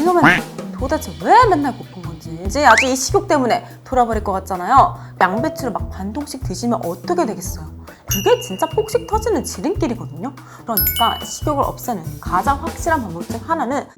이놈의 도대체 왜 맨날 고픈 건지 이제 아주 이 식욕 때문에 돌아버릴 것 같잖아요. 양배추를 막 반통씩 드시면 어떻게 되겠어요? 그게 진짜 폭식 터지는 지름길이거든요. 그러니까 식욕을 없애는 가장 확실한 방법 중 하나는,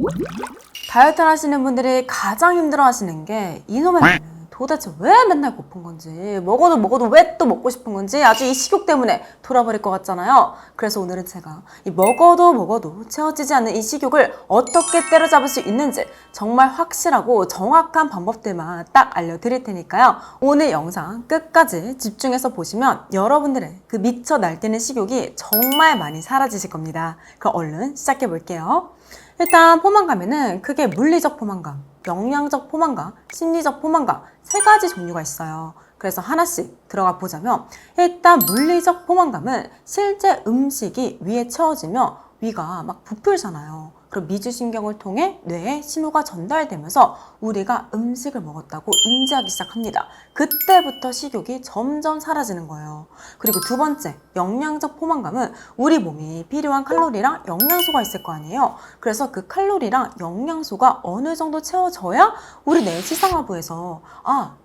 다이어트를 하시는 분들이 가장 힘들어 하시는 게 이놈의 도대체 왜 맨날 고픈 건지, 먹어도 왜 또 먹고 싶은 건지 아주 이 식욕 때문에 돌아버릴 것 같잖아요. 그래서 오늘은 제가 이 먹어도 채워지지 않는 이 식욕을 어떻게 때려잡을 수 있는지 정말 확실하고 정확한 방법들만 딱 알려드릴 테니까요. 오늘 영상 끝까지 집중해서 보시면 여러분들의 그 미쳐 날뛰는 식욕이 정말 많이 사라지실 겁니다. 그럼 얼른 시작해 볼게요. 일단 포만감에는 크게 물리적 포만감, 영양적 포만감, 심리적 포만감 세 가지 종류가 있어요. 그래서 하나씩 들어가 보자면, 일단 물리적 포만감은 실제 음식이 위에 채워지면 위가 막 부풀잖아요. 그럼 미주신경을 통해 뇌에 신호가 전달되면서 우리가 음식을 먹었다고 인지하기 시작합니다. 그때부터 식욕이 점점 사라지는 거예요. 그리고 두 번째, 영양적 포만감은 우리 몸이 필요한 칼로리랑 영양소가 있을 거 아니에요. 그래서 그 칼로리랑 영양소가 어느 정도 채워져야 우리 뇌 시상하부에서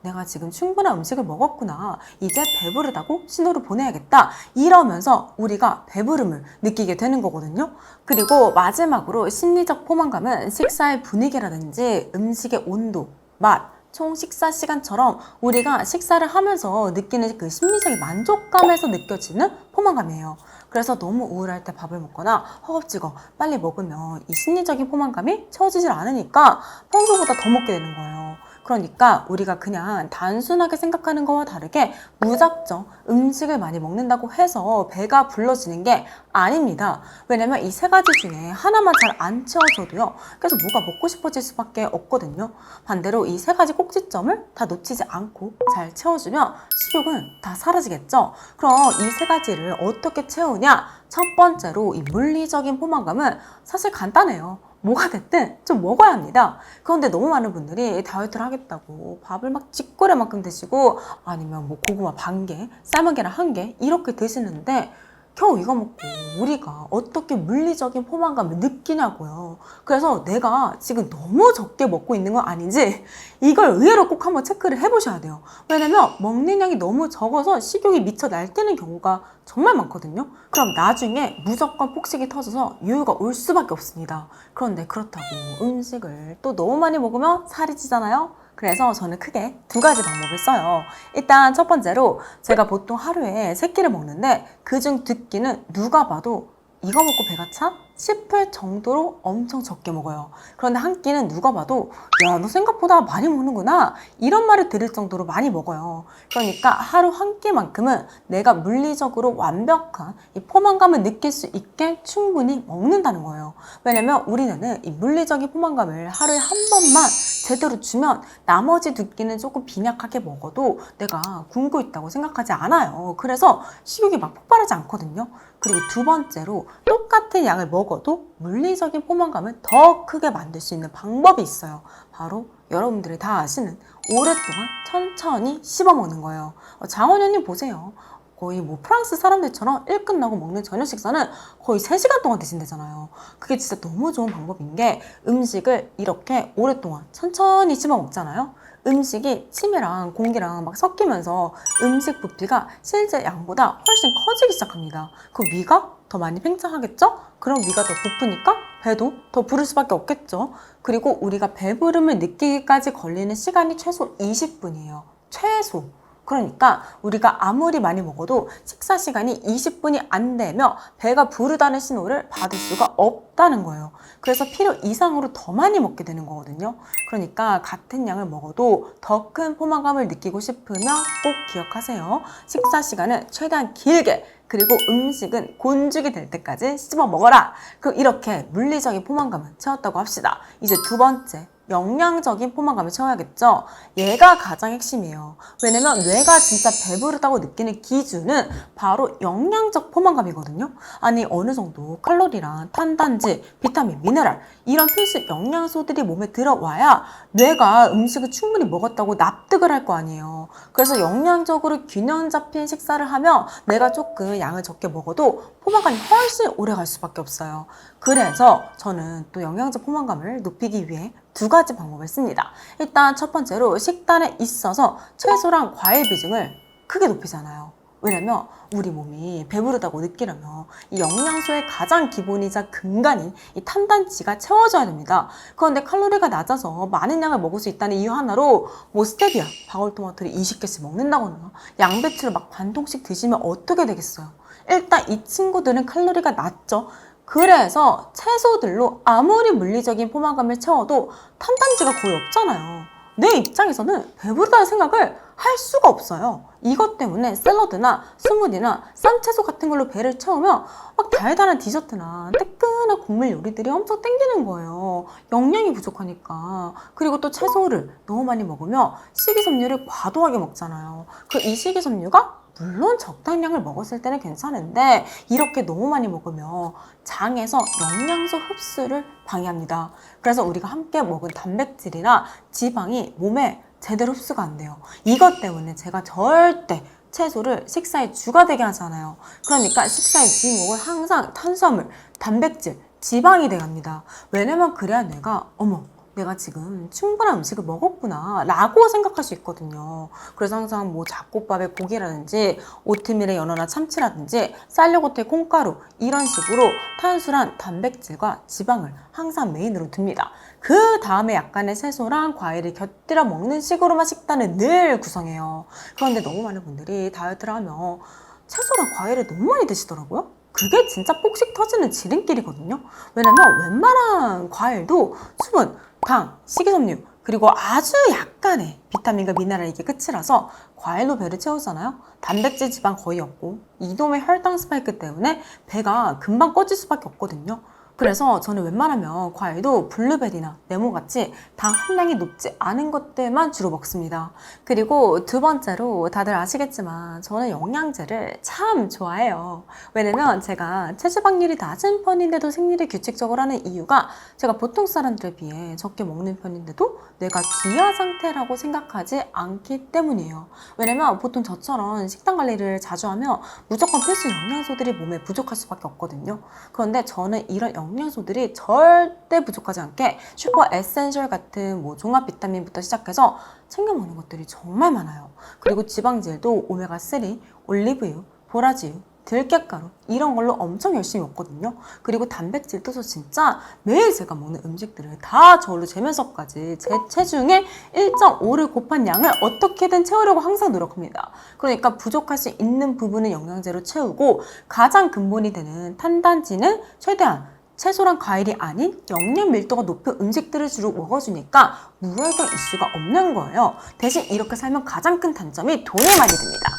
내가 지금 충분한 음식을 먹었구나, 이제 배부르다고 신호를 보내야겠다, 이러면서 우리가 배부름을 느끼게 되는 거거든요. 그리고 마지막으로 심리적 포만감은 식사의 분위기라든지 음식의 온도, 맛, 총 식사 시간처럼 우리가 식사를 하면서 느끼는 그 심리적인 만족감에서 느껴지는 포만감이에요. 그래서 너무 우울할 때 밥을 먹거나 허겁지겁 빨리 먹으면 이 심리적인 포만감이 채워지질 않으니까 평소보다 더 먹게 되는 거예요. 그러니까 우리가 그냥 단순하게 생각하는 거와 다르게 무작정 음식을 많이 먹는다고 해서 배가 불러지는 게 아닙니다. 왜냐면 이 세 가지 중에 하나만 잘 안 채워져도요, 계속 뭐가 먹고 싶어질 수밖에 없거든요. 반대로 이 세 가지 꼭지점을 다 놓치지 않고 잘 채워주면 식욕은 다 사라지겠죠. 그럼 이 세 가지를 어떻게 채우냐? 첫 번째로 이 물리적인 포만감은 사실 간단해요. 뭐가 됐든 좀 먹어야 합니다. 그런데 너무 많은 분들이 다이어트를 하겠다고 밥을 막 쥐꼬리만큼 드시고, 아니면 뭐 고구마 반 개, 삶은 계란 한 개 이렇게 드시는데 겨우 이거 먹고 우리가 어떻게 물리적인 포만감을 느끼냐고요. 그래서 내가 지금 너무 적게 먹고 있는 건 아닌지 이걸 의외로 꼭 한번 체크를 해보셔야 돼요. 왜냐면 먹는 양이 너무 적어서 식욕이 미쳐 날뛰는 경우가 정말 많거든요. 그럼 나중에 무조건 폭식이 터져서 요요가 올 수밖에 없습니다. 그런데 그렇다고 음식을 또 너무 많이 먹으면 살이 찌잖아요. 그래서 저는 크게 두 가지 방법을 써요. 일단 첫 번째로, 제가 보통 하루에 3끼를 먹는데 그중 2끼는 누가 봐도 이거 먹고 배가 차? 싶을 정도로 엄청 적게 먹어요. 그런데 한 끼는 누가 봐도 야, 너 생각보다 많이 먹는구나, 이런 말을 들을 정도로 많이 먹어요. 그러니까 하루 한 끼만큼은 내가 물리적으로 완벽한 이 포만감을 느낄 수 있게 충분히 먹는다는 거예요. 왜냐면 우리 뇌는 이 물리적인 포만감을 하루에 한 번만 제대로 주면 나머지 2끼는 조금 빈약하게 먹어도 내가 굶고 있다고 생각하지 않아요. 그래서 식욕이 막 폭발하지 않거든요. 그리고 두 번째로, 똑같은 양을 먹어도 물리적인 포만감을 더 크게 만들 수 있는 방법이 있어요. 바로 여러분들이 다 아시는 오랫동안 천천히 씹어 먹는 거예요. 장원영님 보세요. 거의 뭐 프랑스 사람들처럼 일 끝나고 먹는 저녁 식사는 거의 3시간 동안 드신다잖아요. 그게 진짜 너무 좋은 방법인 게, 음식을 이렇게 오랫동안 천천히 씹어 먹잖아요. 음식이 침이랑 공기랑 막 섞이면서 음식 부피가 실제 양보다 훨씬 커지기 시작합니다. 그 위가 더 많이 팽창하겠죠? 그럼 위가 더 부푸니까 배도 더 부를 수밖에 없겠죠. 그리고 우리가 배부름을 느끼기까지 걸리는 시간이 최소 20분이에요. 최소. 그러니까 우리가 아무리 많이 먹어도 식사 시간이 20분이 안 되면 배가 부르다는 신호를 받을 수가 없다는 거예요. 그래서 필요 이상으로 더 많이 먹게 되는 거거든요. 그러니까 같은 양을 먹어도 더 큰 포만감을 느끼고 싶으면 꼭 기억하세요. 식사 시간은 최대한 길게, 그리고 음식은 곤죽이 될 때까지 씹어 먹어라. 그럼 이렇게 물리적인 포만감을 채웠다고 합시다. 이제 두 번째, 영양적인 포만감을 채워야겠죠. 얘가 가장 핵심이에요. 왜냐면 뇌가 진짜 배부르다고 느끼는 기준은 바로 영양적 포만감이거든요. 아니, 어느 정도 칼로리랑 탄단지, 비타민, 미네랄 이런 필수 영양소들이 몸에 들어와야 뇌가 음식을 충분히 먹었다고 납득을 할 거 아니에요. 그래서 영양적으로 균형 잡힌 식사를 하면 내가 조금 양을 적게 먹어도 포만감이 훨씬 오래 갈 수밖에 없어요. 그래서 저는 또 영양적 포만감을 높이기 위해 두 가지 방법을 씁니다. 일단 첫 번째로 식단에 있어서 채소랑 과일 비중을 크게 높이잖아요. 왜냐면 우리 몸이 배부르다고 느끼려면 이 영양소의 가장 기본이자 근간인 이 탄단지가 채워져야 됩니다. 그런데 칼로리가 낮아서 많은 양을 먹을 수 있다는 이유 하나로 뭐 스테비아, 방울토마토를 20개씩 먹는다거나 양배추를 막 반통씩 드시면 어떻게 되겠어요? 일단 이 친구들은 칼로리가 낮죠. 그래서 채소들로 아무리 물리적인 포만감을 채워도 탄단지가 거의 없잖아요. 내 입장에서는 배부르다는 생각을 할 수가 없어요. 이것 때문에 샐러드나 스무디나 쌈 채소 같은 걸로 배를 채우면 막 달달한 디저트나 뜨끈한 국물 요리들이 엄청 땡기는 거예요. 영양이 부족하니까. 그리고 또 채소를 너무 많이 먹으면 식이섬유를 과도하게 먹잖아요. 이 식이섬유가 물론 적당량을 먹었을 때는 괜찮은데 이렇게 너무 많이 먹으면 장에서 영양소 흡수를 방해합니다. 그래서 우리가 함께 먹은 단백질이나 지방이 몸에 제대로 흡수가 안 돼요. 이것 때문에 제가 절대 채소를 식사의 주가 되게 하잖아요. 그러니까 식사의 주인공은 항상 탄수화물, 단백질, 지방이 돼야 합니다. 왜냐면 그래야 내가 지금 충분한 음식을 먹었구나 라고 생각할 수 있거든요. 그래서 항상 뭐 잡곡밥에 고기라든지 오트밀에 연어나 참치라든지 쌀요거트에 콩가루 이런 식으로 탄수란 단백질과 지방을 항상 메인으로 둡니다. 그 다음에 약간의 채소랑 과일을 곁들여 먹는 식으로만 식단을 늘 구성해요. 그런데 너무 많은 분들이 다이어트를 하면 채소랑 과일을 너무 많이 드시더라고요. 그게 진짜 폭식 터지는 지름길이거든요. 왜냐면 웬만한 과일도 수분, 당, 식이섬유, 그리고 아주 약간의 비타민과 미네랄 이게 끝이라서 과일로 배를 채우잖아요. 단백질 지방 거의 없고 이놈의 혈당 스파이크 때문에 배가 금방 꺼질 수밖에 없거든요. 그래서 저는 웬만하면 과일도 블루베리나 레몬같이 당 함량이 높지 않은 것들만 주로 먹습니다. 그리고 두 번째로 다들 아시겠지만 저는 영양제를 참 좋아해요. 왜냐면 제가 체지방률이 낮은 편인데도 생리를 규칙적으로 하는 이유가 제가 보통 사람들에 비해 적게 먹는 편인데도 내가 기아 상태라고 생각하지 않기 때문이에요. 왜냐면 보통 저처럼 식단 관리를 자주 하면 무조건 필수 영양소들이 몸에 부족할 수밖에 없거든요. 그런데 저는 이런 영양소들이 절대 부족하지 않게 슈퍼 에센셜 같은 뭐 종합 비타민부터 시작해서 챙겨 먹는 것들이 정말 많아요. 그리고 지방질도 오메가3, 올리브유, 보라지유, 들깨가루 이런 걸로 엄청 열심히 먹거든요. 그리고 단백질도 저 진짜 매일 제가 먹는 음식들을 다 저울로 재면서까지 제 체중의 1.5를 곱한 양을 어떻게든 채우려고 항상 노력합니다. 그러니까 부족할 수 있는 부분은 영양제로 채우고 가장 근본이 되는 탄단지는 최대한 채소랑 과일이 아닌 영양 밀도가 높은 음식들을 주로 먹어주니까 무혈당 이슈가 없는 거예요. 대신 이렇게 살면 가장 큰 단점이 돈이 많이 듭니다.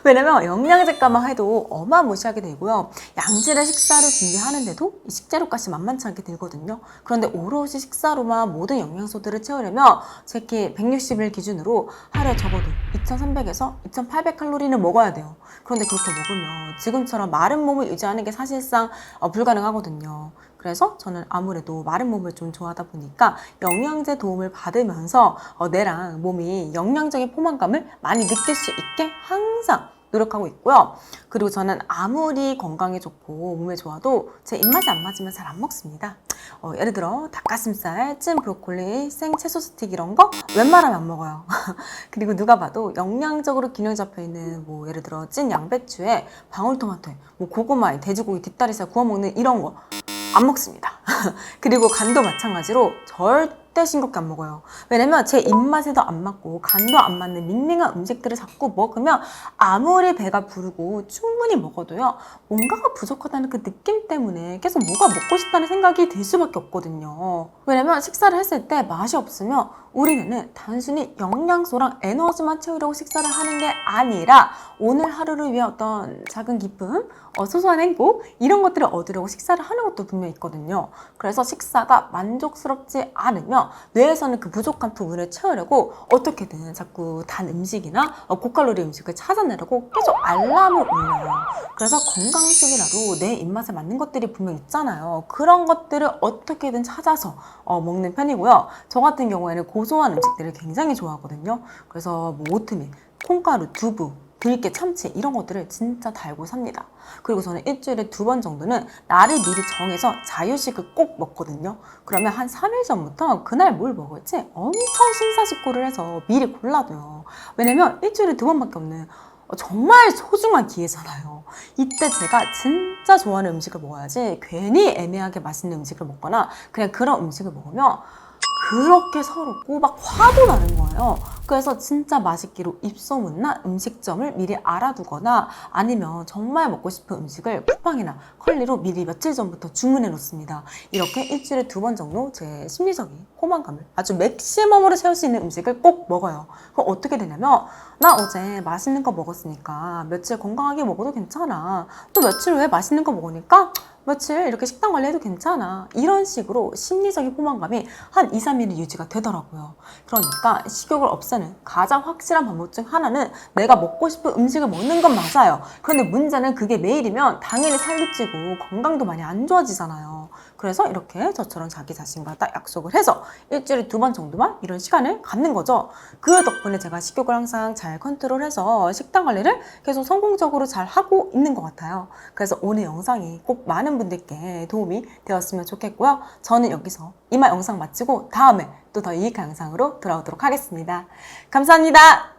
왜냐면 영양제값만 해도 어마무시하게 되고요. 양질의 식사를 준비하는데도 이 식재료값이 만만치 않게 들거든요. 그런데 오롯이 식사로만 모든 영양소들을 채우려면 특히 160일 기준으로 하루에 적어도 2300에서 2800칼로리를 먹어야 돼요. 그런데 그렇게 먹으면 지금처럼 마른 몸을 유지하는 게 사실상 불가능하거든요. 그래서 저는 아무래도 마른 몸을 좀 좋아하다 보니까 영양제 도움을 받으면서 내랑 몸이 영양적인 포만감을 많이 느낄 수 있게 항상 노력하고 있고요. 그리고 저는 아무리 건강에 좋고 몸에 좋아도 제 입맛에 안 맞으면 잘 안 먹습니다. 예를 들어 닭가슴살, 찐 브로콜리, 생 채소 스틱 이런 거 웬만하면 안 먹어요. 그리고 누가 봐도 영양적으로 균형 잡혀있는 뭐 예를 들어 찐 양배추에 방울토마토에 뭐 고구마에 돼지고기 뒷다리살 구워 먹는 이런 거 안 먹습니다. 그리고 간도 마찬가지로 절대 싱겁게 안 먹어요. 왜냐면 제 입맛에도 안 맞고 간도 안 맞는 밍밍한 음식들을 자꾸 먹으면 아무리 배가 부르고 충분히 먹어도요 뭔가가 부족하다는 그 느낌 때문에 계속 뭐가 먹고 싶다는 생각이 들 수밖에 없거든요. 왜냐면 식사를 했을 때 맛이 없으면 우리는 단순히 영양소랑 에너지만 채우려고 식사를 하는 게 아니라 오늘 하루를 위해 어떤 작은 기쁨, 소소한 행복 이런 것들을 얻으려고 식사를 하는 것도 분명히 있거든요. 그래서 식사가 만족스럽지 않으면 뇌에서는 그 부족한 부분을 채우려고 어떻게든 자꾸 단 음식이나 고칼로리 음식을 찾아내려고 계속 알람을 울려요. 그래서 건강식이라도 내 입맛에 맞는 것들이 분명 있잖아요. 그런 것들을 어떻게든 찾아서 먹는 편이고요. 저 같은 경우에는 고소한 음식들을 굉장히 좋아하거든요. 그래서 뭐 오트밀, 콩가루, 두부 들깨, 참치 이런 것들을 진짜 달고 삽니다. 그리고 저는 일주일에 2번 정도는 날을 미리 정해서 자유식을 꼭 먹거든요. 그러면 한 3일 전부터 그날 뭘 먹을지 엄청 심사숙고를 해서 미리 골라둬요. 왜냐면 일주일에 2번밖에 없는 정말 소중한 기회잖아요. 이때 제가 진짜 좋아하는 음식을 먹어야지 괜히 애매하게 맛있는 음식을 먹거나 그냥 그런 음식을 먹으면 그렇게 서럽고 막 화도 나는 거예요. 그래서 진짜 맛있기로 입소문난 음식점을 미리 알아두거나 아니면 정말 먹고 싶은 음식을 쿠팡이나 컬리로 미리 며칠 전부터 주문해 놓습니다. 이렇게 일주일에 2번 정도 제 심리적인 포만감을 아주 맥시멈으로 채울 수 있는 음식을 꼭 먹어요. 그럼 어떻게 되냐면 나 어제 맛있는 거 먹었으니까 며칠 건강하게 먹어도 괜찮아. 또 며칠 후에 맛있는 거 먹으니까 며칠 이렇게 식단 관리해도 괜찮아. 이런 식으로 심리적인 포만감이 한 2, 3일은 유지가 되더라고요. 그러니까 식욕을 없애는 가장 확실한 방법 중 하나는 내가 먹고 싶은 음식을 먹는 건 맞아요. 그런데 문제는 그게 매일이면 당연히 살도 찌고 건강도 많이 안 좋아지잖아요. 그래서 이렇게 저처럼 자기 자신과 딱 약속을 해서 일주일에 2번 정도만 이런 시간을 갖는 거죠. 그 덕분에 제가 식욕을 항상 잘 컨트롤해서 식단 관리를 계속 성공적으로 잘 하고 있는 것 같아요. 그래서 오늘 영상이 꼭 많은 분들께 도움이 되었으면 좋겠고요. 저는 여기서 이만 영상 마치고 다음에 또 더 유익한 영상으로 돌아오도록 하겠습니다. 감사합니다.